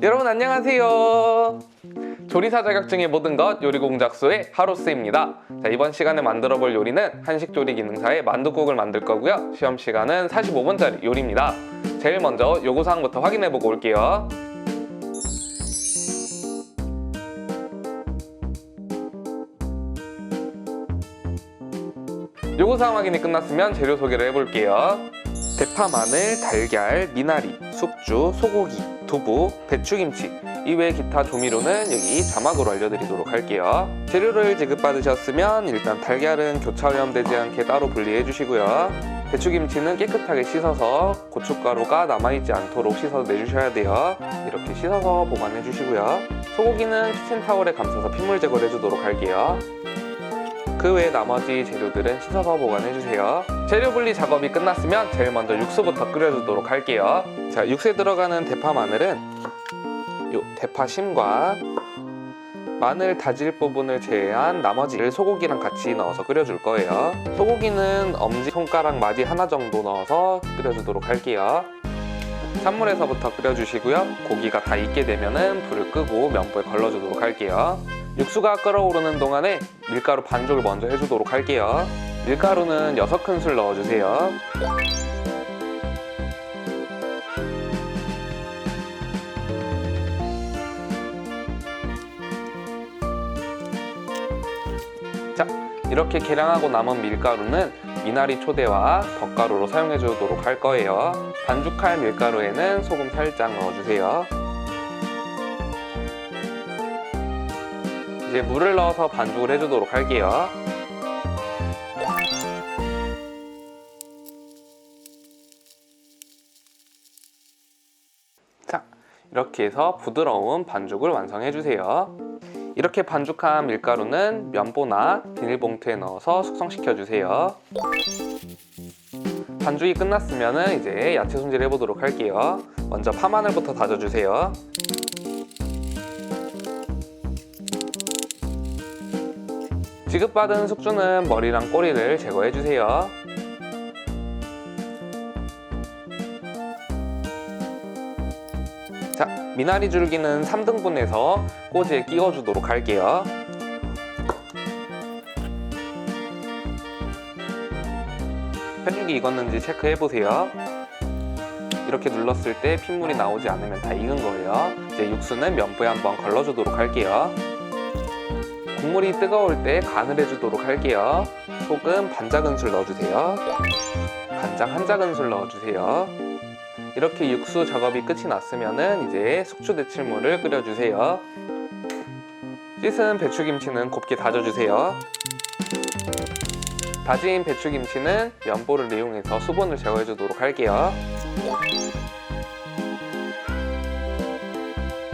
여러분 안녕하세요. 조리사 자격증의 모든 것 요리공작소의 하로스입니다. 자, 이번 시간에 만들어 볼 요리는 한식조리 기능사의 만둣국을 만들 거고요. 시험 시간은 45분짜리 요리입니다. 제일 먼저 요구사항부터 확인해 보고 올게요. 요구사항 확인이 끝났으면 재료 소개를 해볼게요. 대파, 마늘, 달걀, 미나리, 숙주, 소고기, 두부, 배추김치 이외 기타 조미료는 여기 자막으로 알려드리도록 할게요. 재료를 지급받으셨으면 일단 달걀은 교차 오염되지 않게 따로 분리해 주시고요. 배추김치는 깨끗하게 씻어서 고춧가루가 남아있지 않도록 씻어서 내주셔야 돼요. 이렇게 씻어서 보관해 주시고요. 소고기는 키친타월에 감싸서 핏물 제거를 해주도록 할게요. 그 외 나머지 재료들은 씻어서 보관해주세요. 재료 분리 작업이 끝났으면 제일 먼저 육수부터 끓여주도록 할게요. 자, 육수에 들어가는 대파 마늘은 요 대파심과 마늘 다질 부분을 제외한 나머지를 소고기랑 같이 넣어서 끓여줄 거예요. 소고기는 엄지손가락 마디 하나 정도 넣어서 끓여주도록 할게요. 찬물에서부터 끓여주시고요. 고기가 다 익게 되면은 불을 끄고 면보에 걸러주도록 할게요. 육수가 끓어오르는 동안에 밀가루 반죽을 먼저 해주도록 할게요. 밀가루는 6큰술 넣어주세요. 자, 이렇게 계량하고 남은 밀가루는 미나리 초대와 덧가루로 사용해 주도록 할 거예요. 반죽할 밀가루에는 소금 살짝 넣어주세요. 이제 물을 넣어서 반죽을 해주도록 할게요. 자, 이렇게 해서 부드러운 반죽을 완성해주세요. 이렇게 반죽한 밀가루는 면보나 비닐봉투에 넣어서 숙성시켜주세요. 반죽이 끝났으면 이제 야채 손질을 해보도록 할게요. 먼저 파마늘부터 다져주세요. 지급받은 숙주는 머리랑 꼬리를 제거해주세요. 자, 미나리 줄기는 3등분해서 꼬지에 끼워주도록 할게요. 팬육이 익었는지 체크해보세요. 이렇게 눌렀을 때 핏물이 나오지 않으면 다 익은 거예요. 이제 육수는 면보에 한번 걸러주도록 할게요. 국물이 뜨거울 때 간을 해주도록 할게요. 소금 반작은술 넣어주세요. 간장 1작은술 넣어주세요. 이렇게 육수 작업이 끝이 났으면 이제 숙주 데칠물을 끓여주세요. 씻은 배추김치는 곱게 다져주세요. 다진 배추김치는 면보를 이용해서 수분을 제거해주도록 할게요.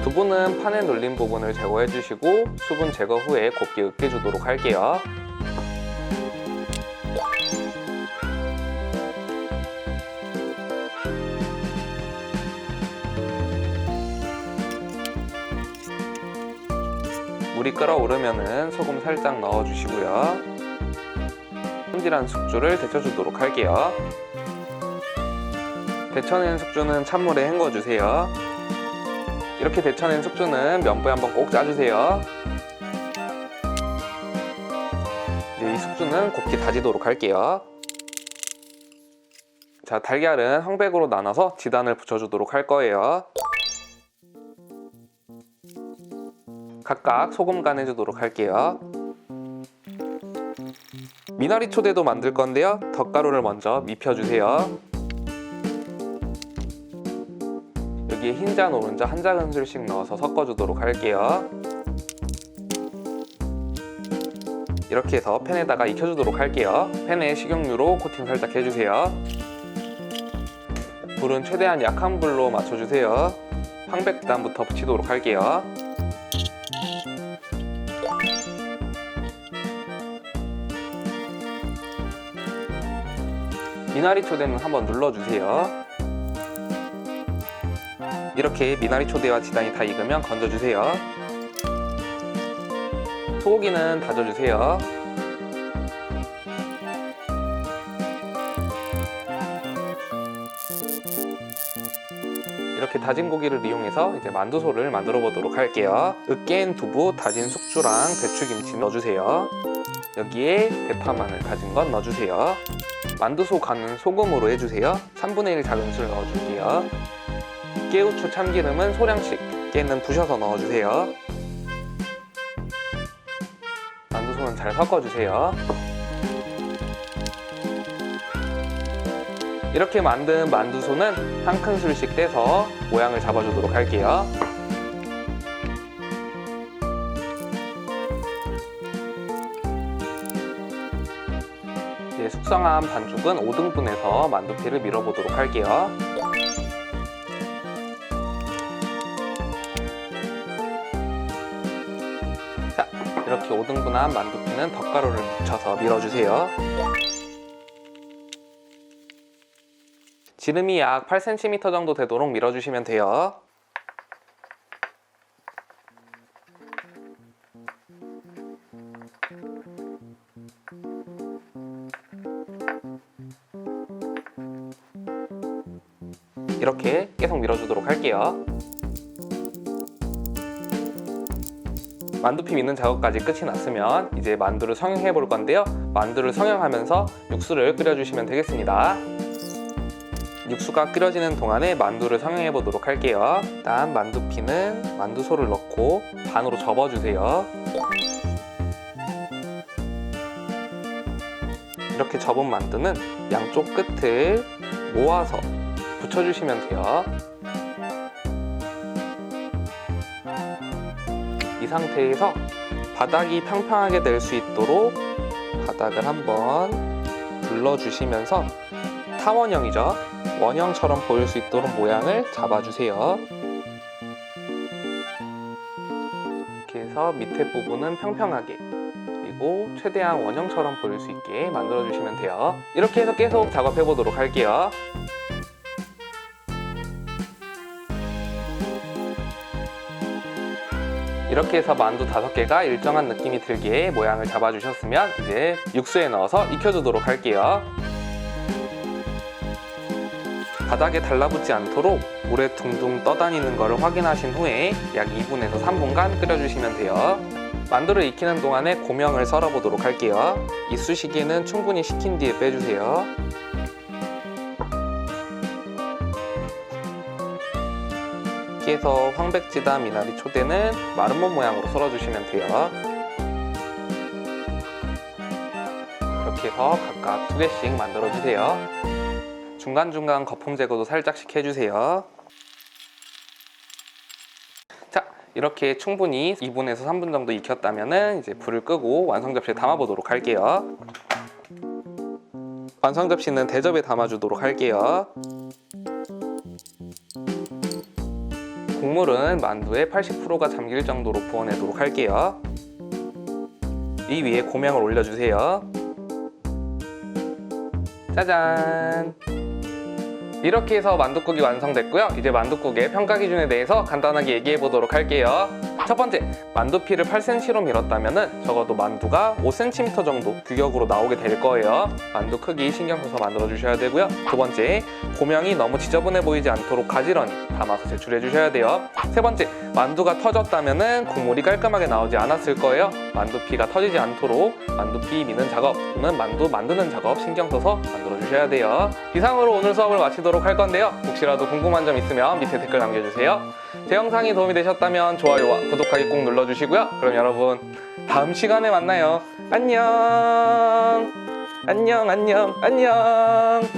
두부는 판에 눌린 부분을 제거해주시고 수분 제거 후에 곱게 으깨주도록 할게요. 물이 끓어오르면 소금 살짝 넣어주시고요. 손질한 숙주를 데쳐주도록 할게요. 데쳐낸 숙주는 찬물에 헹궈주세요. 이렇게 데쳐낸 숙주는 면보에 한번 꼭 짜주세요. 이제 이 숙주는 곱게 다지도록 할게요. 자, 달걀은 황백으로 나눠서 지단을 붙여주도록 할 거예요. 각각 소금 간 해주도록 할게요. 미나리 초대도 만들 건데요. 덧가루를 먼저 입혀주세요. 여기에 흰자, 노른자 1작은술씩 넣어서 섞어주도록 할게요. 이렇게 해서 팬에다가 익혀주도록 할게요. 팬에 식용유로 코팅 살짝 해주세요. 불은 최대한 약한 불로 맞춰주세요. 황백 지단부터 붙이도록 할게요. 미나리 초대는 한번 눌러주세요. 이렇게 미나리 초대와 지단이 다 익으면 건져주세요. 소고기는 다져주세요. 이렇게 다진 고기를 이용해서 이제 만두소를 만들어 보도록 할게요. 으깬 두부, 다진 숙주랑 배추김치 넣어주세요. 여기에 대파 마늘 다진 건 넣어주세요. 만두소 간은 소금으로 해주세요. 3분의 1 작은술 넣어줄게요. 깨우추 참기름은 소량씩, 깨는 부셔서 넣어주세요. 만두소는 잘 섞어주세요. 이렇게 만든 만두소는 한 큰술씩 떼서 모양을 잡아주도록 할게요. 이제 숙성한 반죽은 5등분해서 만두피를 밀어보도록 할게요. 자, 이렇게 5등분한 만두피는 덧가루를 묻혀서 밀어주세요. 지름이 약 8cm 정도 되도록 밀어주시면 돼요. 이렇게 계속 밀어주도록 할게요. 만두피 미는 작업까지 끝이 났으면 이제 만두를 성형해 볼 건데요. 만두를 성형하면서 육수를 끓여주시면 되겠습니다. 육수가 끓여지는 동안에 만두를 성형해 보도록 할게요. 일단 만두피는 만두소를 넣고 반으로 접어주세요. 이렇게 접은 만두는 양쪽 끝을 모아서 붙여주시면 돼요. 이 상태에서 바닥이 평평하게 될 수 있도록 바닥을 한번 눌러주시면서 타원형이죠. 원형처럼 보일 수 있도록 모양을 잡아주세요. 이렇게 해서 밑에 부분은 평평하게, 그리고 최대한 원형처럼 보일 수 있게 만들어주시면 돼요. 이렇게 해서 계속 작업해 보도록 할게요. 이렇게 해서 만두 5개가 일정한 느낌이 들게 모양을 잡아주셨으면 이제 육수에 넣어서 익혀주도록 할게요. 바닥에 달라붙지 않도록 물에 둥둥 떠다니는 것을 확인하신 후에 약 2분에서 3분간 끓여주시면 돼요. 만두를 익히는 동안에 고명을 썰어 보도록 할게요. 이쑤시개는 충분히 식힌 뒤에 빼주세요. 이렇게 해서 황백지단 미나리 초대는 마름모 모양으로 썰어주시면 돼요. 이렇게 해서 각각 2개씩 만들어주세요. 중간중간 거품 제거도 살짝씩 해주세요. 자, 이렇게 충분히 2분에서 3분 정도 익혔다면 이제 불을 끄고 완성 접시에 담아보도록 할게요. 완성 접시는 대접에 담아주도록 할게요. 국물은 만두의 80%가 잠길 정도로 부어내도록 할게요. 이 위에 고명을 올려주세요. 짜잔! 이렇게 해서 만둣국이 완성됐고요. 이제 만둣국의 평가 기준에 대해서 간단하게 얘기해 보도록 할게요. 첫 번째, 만두피를 8cm로 밀었다면 적어도 만두가 5cm 정도 규격으로 나오게 될 거예요. 만두 크기 신경 써서 만들어 주셔야 되고요. 두 번째, 고명이 너무 지저분해 보이지 않도록 가지런히 담아서 제출해 주셔야 돼요. 세 번째, 만두가 터졌다면 국물이 깔끔하게 나오지 않았을 거예요. 만두피가 터지지 않도록 만두피 미는 작업 또는 만두 만드는 작업 신경 써서 만들어 주셔야 돼요. 이상으로 오늘 수업을 마치도록 할 건데요. 혹시라도 궁금한 점 있으면 밑에 댓글 남겨주세요. 제 영상이 도움이 되셨다면 좋아요와 구독하기 꼭 눌러주시고요. 그럼 여러분 다음 시간에 만나요. 안녕. 안녕.